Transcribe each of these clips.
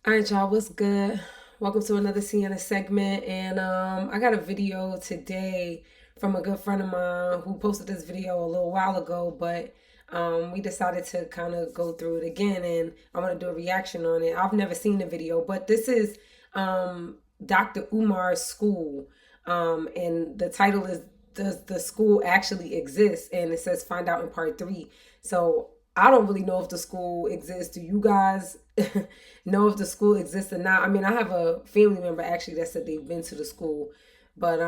All right, y'all, what's good? Welcome to another Sienna segment. And I got a video today from a good friend of mine who posted this video a little while ago, but we decided to kind of go through it again and I want to do a reaction on it. I've never seen the video, but this is Dr. Umar's school. And the title is Does the School Actually Exist? And it says find out in part 3. So I don't really know if the school exists. Do you guys know if the school exists or not? I mean, I have a family member actually that said they've been to the school. But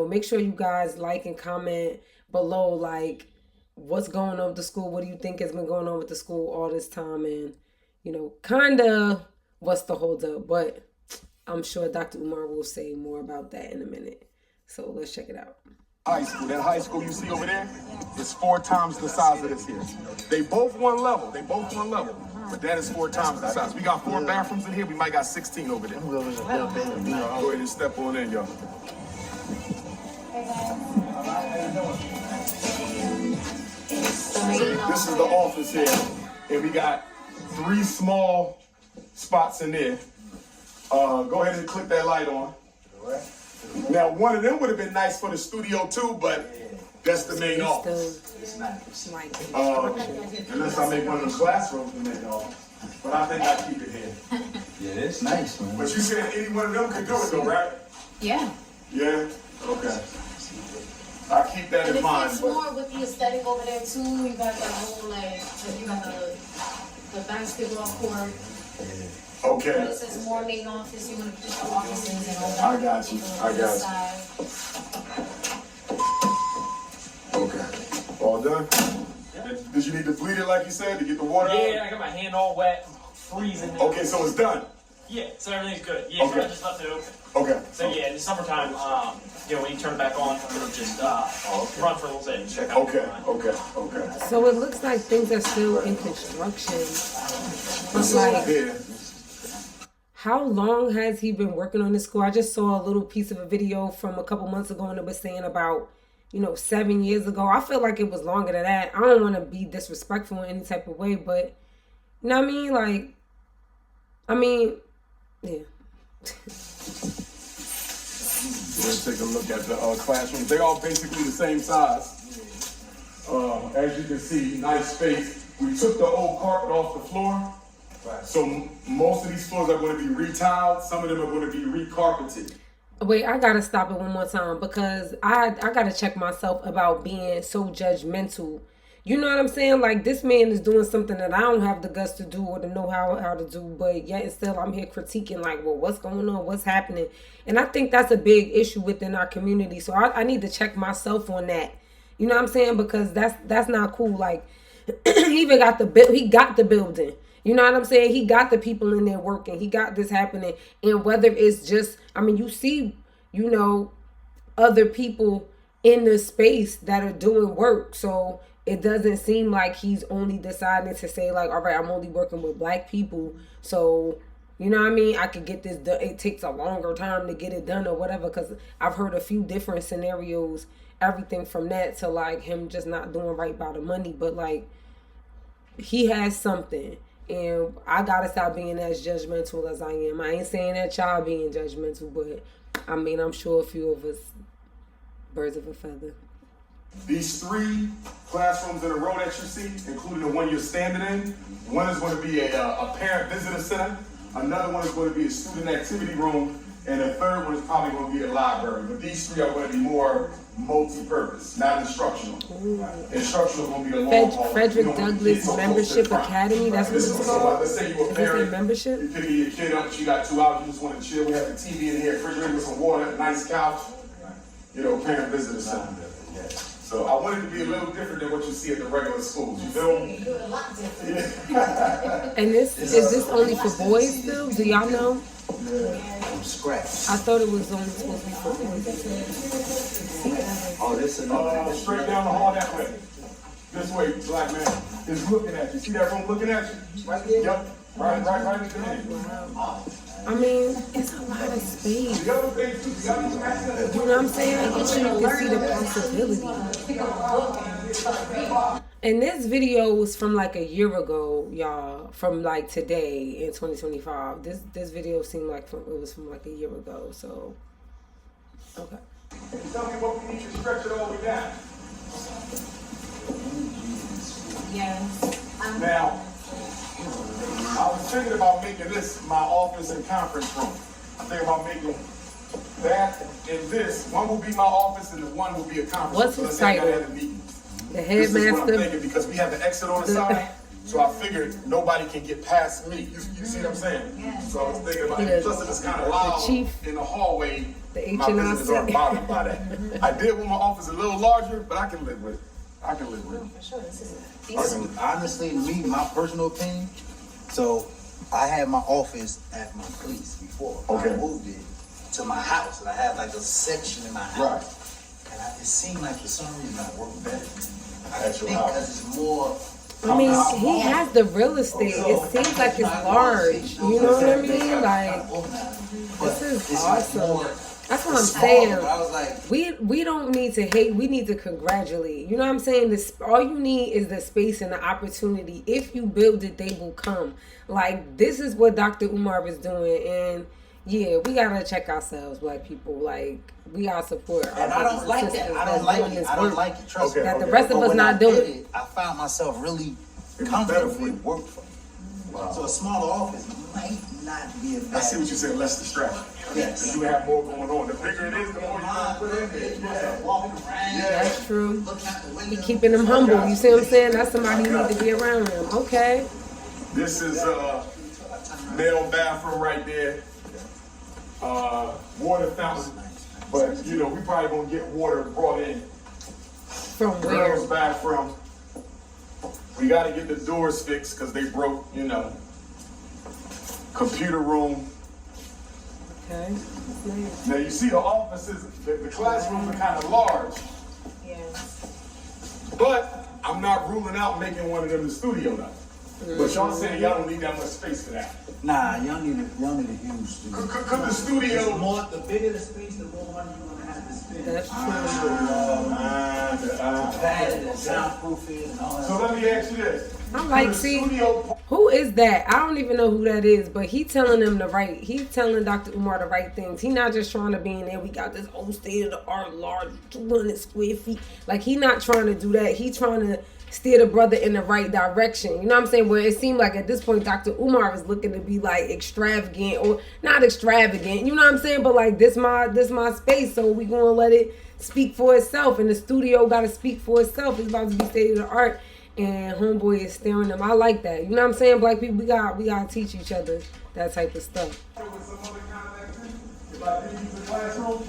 make sure you guys like and comment below, like, what's going on with the school? What do you think has been going on with the school all this time? And, kind of what's the holdup? But I'm sure Dr. Umar will say more about that in a minute. So let's check it out. High school. That high school you see over there is 4 times the size of this here. They both one level. But that is 4 times the size. We got 4 bathrooms in here. We might got 16 over there. Go ahead and step on in, y'all. This is the office here. And we got 3 small spots in there. Go ahead and click that light on. Now, one of them would have been nice for the studio too, but that's the main office. It's like Unless I make one of those classrooms the main office. But I think I keep it here. Yeah, that's nice, man. But you said any one of them could do it though, right? Yeah. Yeah? Okay. I keep that And in it mind. fits more with the aesthetic over there too. You got the whole you got the basketball court. Okay. This is more main office. You want to keep the offices and all that. I got you. Okay. All done? Did you need to bleed it like you said to get the water out? Yeah, I got my hand all wet, freezing. Okay, so it's done. Yeah, so everything's good. Yeah, Okay. so I just left it open. Okay. So yeah, in the summertime, when you turn it back on, it'll just run for a little bit and check out. Okay. So it looks like things are still in construction. But like, Yeah. how long has he been working on this school? I just saw a little piece of a video from a couple months ago and it was saying about, 7 years ago. I feel like it was longer than that. I don't want to be disrespectful in any type of way, but you know what I mean? Like, yeah. Let's take a look at the classrooms. They're all basically the same size. As you can see, nice space. We took the old carpet off the floor. So most of these floors are going to be retiled. Some of them are going to be recarpeted. Wait, I gotta stop it one more time because I gotta check myself about being so judgmental. You know what I'm saying? Like, this man is doing something that I don't have the guts to do or to know how to do, but yet and still I'm here critiquing, like, well, what's going on? What's happening? And I think that's a big issue within our community. So I need to check myself on that. You know what I'm saying? Because that's not cool. Like, he even got he got the building. You know what I'm saying? He got the people in there working. He got this happening. And whether it's just, you see, other people in the space that are doing work. So it doesn't seem like he's only deciding to say, like, all right, I'm only working with Black people. So, you know what I mean? I could get this done. It takes a longer time to get it done or whatever. Because I've heard a few different scenarios, everything from that to, like, him just not doing right by the money. But, like, he has something. And I gotta stop being as judgmental as I am. I ain't saying that y'all being judgmental, but I'm sure a few of us birds of a feather. These 3 classrooms in a row that you see, including the one you're standing in, one is going to be a parent visitor center, another one is going to be a student activity room, and the third one is probably going to be a library. But these 3 are going to be more multi-purpose, not instructional. Ooh. Instructional is going to be the long haul. Frederick Douglass Membership Academy, that's what it's So called? let's say you're a Is this a parent, membership? you're picking your kid up, you got 2 hours, you just want to chill. We have the TV in here, refrigerator with some water, a nice couch, parent visitor center. So I wanted to be a little different than what you see at the regular schools. You feel me? You do it a lot different. And is this only for boys still? Do y'all know? From scratch. I thought it was only supposed to be for boys. Oh, this another. Straight down the hall that way. This way, Black man. Is looking at you. See that room looking at you? Right there? Yep. Right at the end. It's a lot of space. The other thing too, the other thing. You know what I'm saying? So you can see the possibility. And this video was from like a year ago, y'all. From like today in 2025. This video seemed like it was from like a year ago. So, okay. Tell me what we need to stretch it all the way down. Yes. Now, I was thinking about making this my office and conference room. I'm thinking about making that and this. One will be my office and the one will be a conference What's room. his So let's say I title? gotta have a meeting. The This is what I'm headmaster. thinking because we have the exit on the side. So I figured nobody can get past me. You see what I'm saying? Yes. So I was thinking about Yeah. it. Plus, if it's kind of loud chief, in the hallway, the my visitors HNIC. aren't bothered by that. I did want my office a little larger, but I can live with it. I can live with it. For sure, this is Listen, honestly, me, my personal opinion. So I had my office at my place before. Okay. I moved it to my house, and I had like a section in my house. And it seemed like for some reason I worked better. I At your think house. because it's more. I mean, he has the real estate. It seems like it's large. You know what I mean? Like, this is awesome. That's what I'm saying. I was like, We don't need to hate. We need to congratulate. You know what I'm saying? This all you need is the space and the opportunity. If you build it, they will come. Like, this is what Dr. Umar is doing, and yeah, we gotta check ourselves, Black people. Like, we gotta support our and I brothers don't like and that. sisters I that's don't like doing it. this I don't work like it. Trust Okay, me. that the okay. rest of But us when not I did doing. it, I found myself really was comfortable. better for you. It worked for me. So a smaller office might not be a bad. I see what you said, less distraction. Yes. You have more going on. The bigger it is, the more you want to put in there. Yeah. Walking around. That's true. Looking out the He window. keeping them humble. You see what I'm saying? That's somebody who need to be around him. Okay. This is male bathroom right there. Water fountain. But you know, we probably gonna get water brought in. From where? Girls' bathroom. We gotta get the doors fixed because they broke, you know. Computer room. Okay. That's nice. Now you see the offices, the classrooms are kind of large, yes. but I'm not ruling out making one of them the studio now. But y'all saying y'all don't need that much space for that. Nah, you don't need a huge studio. Could the studio? The bigger the space, the more money you're gonna have to spend. That's true. That and soundproof it and all that. So let me ask you this. I'm like, Could the see, studio who is that? I don't even know who that is, but he telling them he's telling Dr. Umar the right things. He not just trying to be in there. We got this whole state of the art, large, 200 square feet. Like, he not trying to do that. He trying to steer the brother in the right direction. You know what I'm saying? Where it seemed like at this point, Dr. Umar is looking to be like extravagant or not extravagant. You know what I'm saying? But like, this my space, so we gonna let it speak for itself. And the studio got to speak for itself. It's about to be state of the art. And homeboy is staring them. I like that. You know what I'm saying? Black people, we gotta teach each other that type of stuff. with some other kind of activity? If I did use a classroom,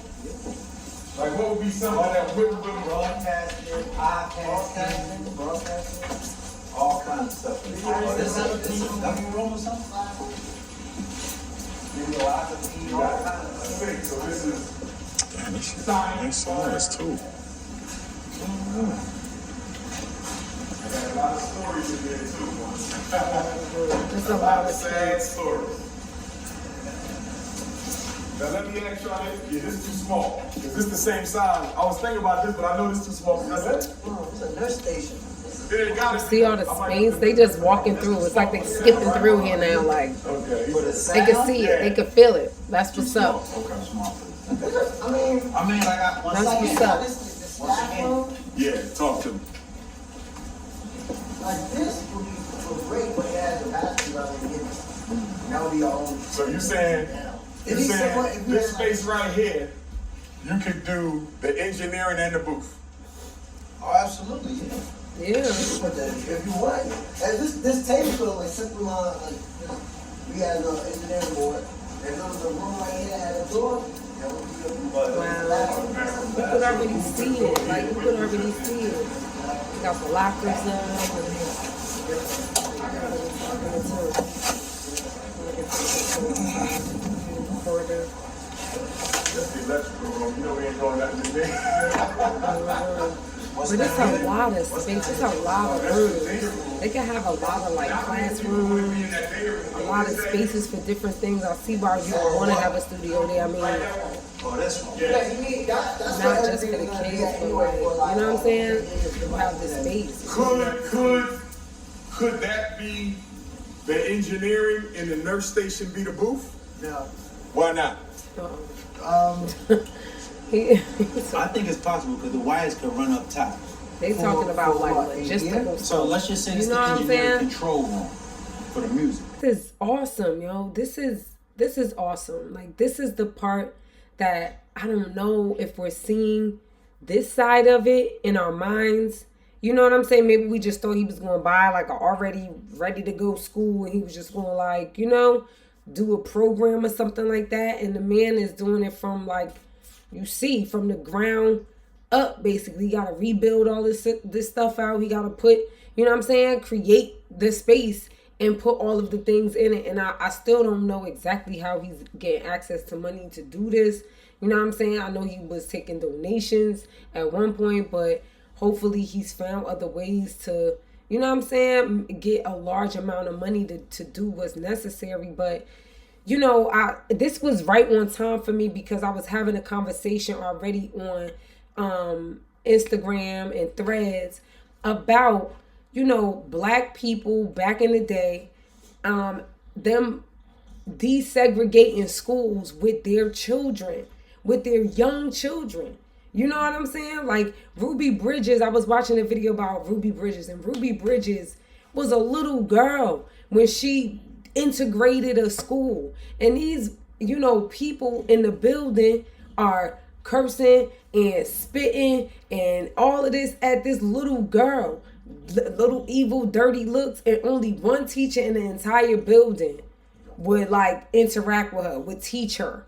like what would be something that wouldn't really Broadcasting, podcasting, all kinds of stuff. Oh, this is a dummy room or something? Videography, all kinds of stuff. think? So this is Damn, this science. nice too. I got a lot of stories in there too. There's a A lot lot of of sad kids. stories. Now let me ask y'all this. Yeah, this is too small. Is this the same size? I was thinking about this, but I know this is too small. Because Oh, it's a nurse station. it ain't got it. See all the space? They just walking through. It's like they skipping through here now. Like, Okay. they can see it. They can feel it. That's what's up. Okay. I mean, I got one That's second. what's up. Once again, Yeah, talk to me. like this would be great, but it has a basketball in it. That would be our own. So you saying, If he's someone- if this you're space right here, you could do the engineering and the booth. Oh, absolutely, yeah. Yeah. But if you want, and this table could like simply like we had an engineering board, and there was a room right here that had a door. That would be a Wow. We could already see it. Like, we could already see it. We got the lockers Corridor. That's the electrical room. You know we ain't going nothing in there. But it's a lot of space. It's a lot of rooms. They can have a lot of like classrooms, a lot of spaces for different things. I see why you want to have a studio there. I mean, Oh, that's wrong. Yeah. You need that's Not what just for the everything's gonna be kids, at but anyway, like, for, you know what I'm saying? niggas To have the space. Could that be the engineering and the nurse station be the booth? No. Why not? I think it's possible because the wires could run up top. They talking about for like what, logistical So stuff. let's just say You it's know the what I'm engineering saying? control room for the music. This is awesome, yo. This is awesome. Like, this is the part that I don't know if we're seeing this side of it in our minds. You know what I'm saying? Maybe we just thought he was going to buy like a already ready to go school and he was just going to like, you know, do a program or something like that. And the man is doing it from like, you see, from the ground up, basically. He got to rebuild all this stuff out. He got to put, you know what I'm saying, create the space and put all of the things in it. And I still don't know exactly how he's getting access to money to do this. You know what I'm saying? I know he was taking donations at one point, but hopefully he's found other ways to, you know what I'm saying, get a large amount of money to do what's necessary. But, you know, this was right on time for me because I was having a conversation already on Instagram and Threads about, you know, Black people back in the day, them desegregating schools with their children, with their young children. You know what I'm saying? Like Ruby Bridges, I was watching a video about Ruby Bridges, and Ruby Bridges was a little girl when she integrated a school. And these, you know, people in the building are cursing and spitting and all of this at this little girl. Little evil, dirty looks, and only one teacher in the entire building would like interact with her, would teach her.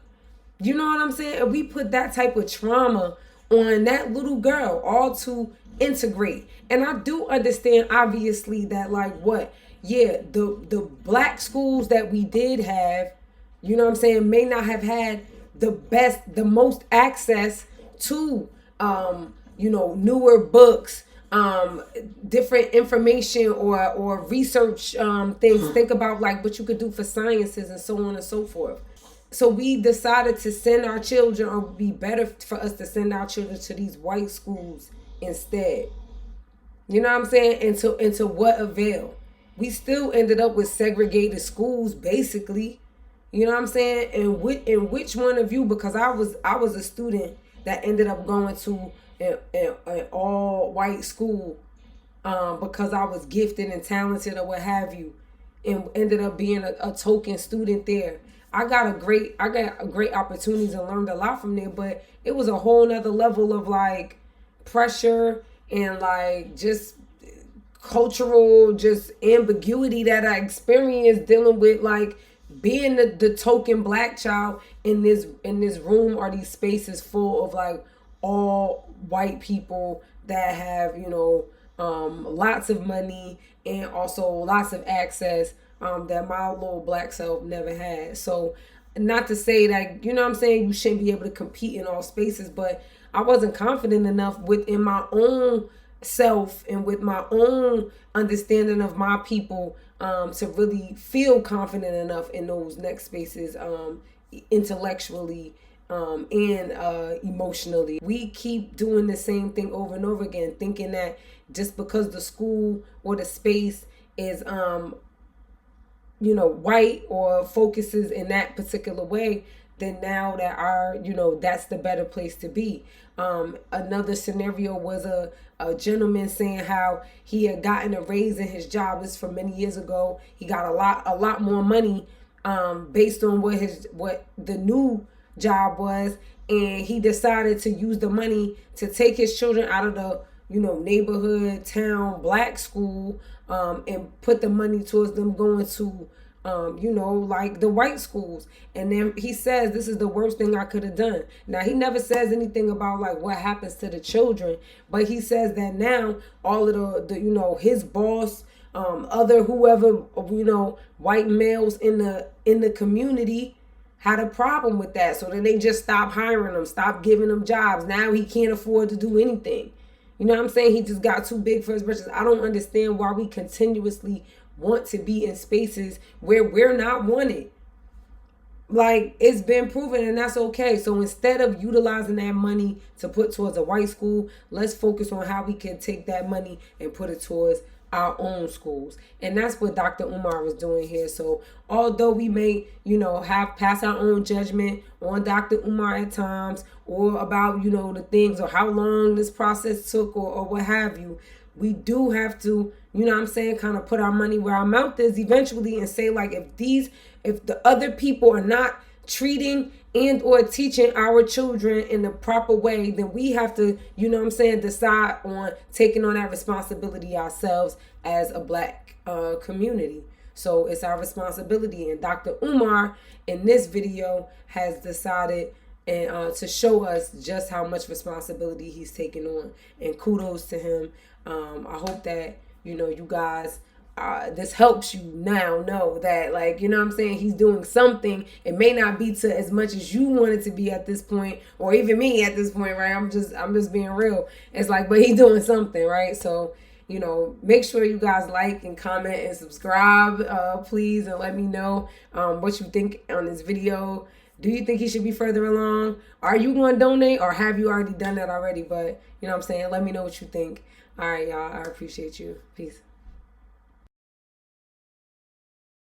You know what I'm saying? And we put that type of trauma on that little girl, all to integrate. And I do understand, obviously, that like what, yeah, the Black schools that we did have, you know what I'm saying, may not have had the most access to, you know, newer books, different information or research things. Think about like what you could do for sciences and so on and so forth. So we decided to send our children, or be better for us to send our children to these white schools instead. You know what I'm saying? And to what avail? We still ended up with segregated schools, basically. You know what I'm saying? And which one of you? Because I was a student that ended up going to an all white school because I was gifted and talented or what have you, and ended up being a token student there. I got a great opportunities and learned a lot from there, but it was a whole nother level of like pressure and like just cultural just ambiguity that I experienced dealing with like being the token Black child in this room or these spaces full of like all white people that have, you know, lots of money and also lots of access that my little Black self never had. So not to say that, you know what I'm saying, you shouldn't be able to compete in all spaces, but I wasn't confident enough within my own self and with my own understanding of my people to really feel confident enough in those next spaces intellectually and emotionally. We keep doing the same thing over and over again, thinking that just because the school or the space is you know, white or focuses in that particular way, then now that that's the better place to be. Another scenario was a gentleman saying how he had gotten a raise in his job. This from many years ago. He got a lot more money based on what the new job was, and he decided to use the money to take his children out of the, you know, neighborhood town Black school and put the money towards them going to you know, like the white schools. And then he says this is the worst thing I could have done. Now he never says anything about like what happens to the children, but he says that now all of the you know, his boss, other whoever, you know, white males in the community had a problem with that. So then they just stopped hiring them, stopped giving them jobs. Now he can't afford to do anything. You know what I'm saying? He just got too big for his britches. I don't understand why we continuously want to be in spaces where we're not wanted. Like, it's been proven, and that's okay. So instead of utilizing that money to put towards a white school, let's focus on how we can take that money and put it towards our own schools. And that's what Dr. Umar was doing here. So although we may, have pass our own judgment on Dr. Umar at times, or about, the things, or how long this process took, or what have you, we do have to, kind of put our money where our mouth is eventually, and say, like, if the other people are not treating and or teaching our children in the proper way, then we have to, decide on taking on that responsibility ourselves as a Black community. So it's our responsibility. And Dr. Umar in this video has decided and to show us just how much responsibility he's taking on. And kudos to him. I hope that, you guys, this helps you now know that, like, he's doing something. It may not be to as much as you want it to be at this point, or even me at this point, right? I'm just being real. It's like, but he's doing something, right? So, make sure you guys like and comment and subscribe, please, and let me know what you think on this video. Do you think he should be further along? Are you going to donate, or have you already done that already? But, let me know what you think. All right, y'all. I appreciate you. Peace.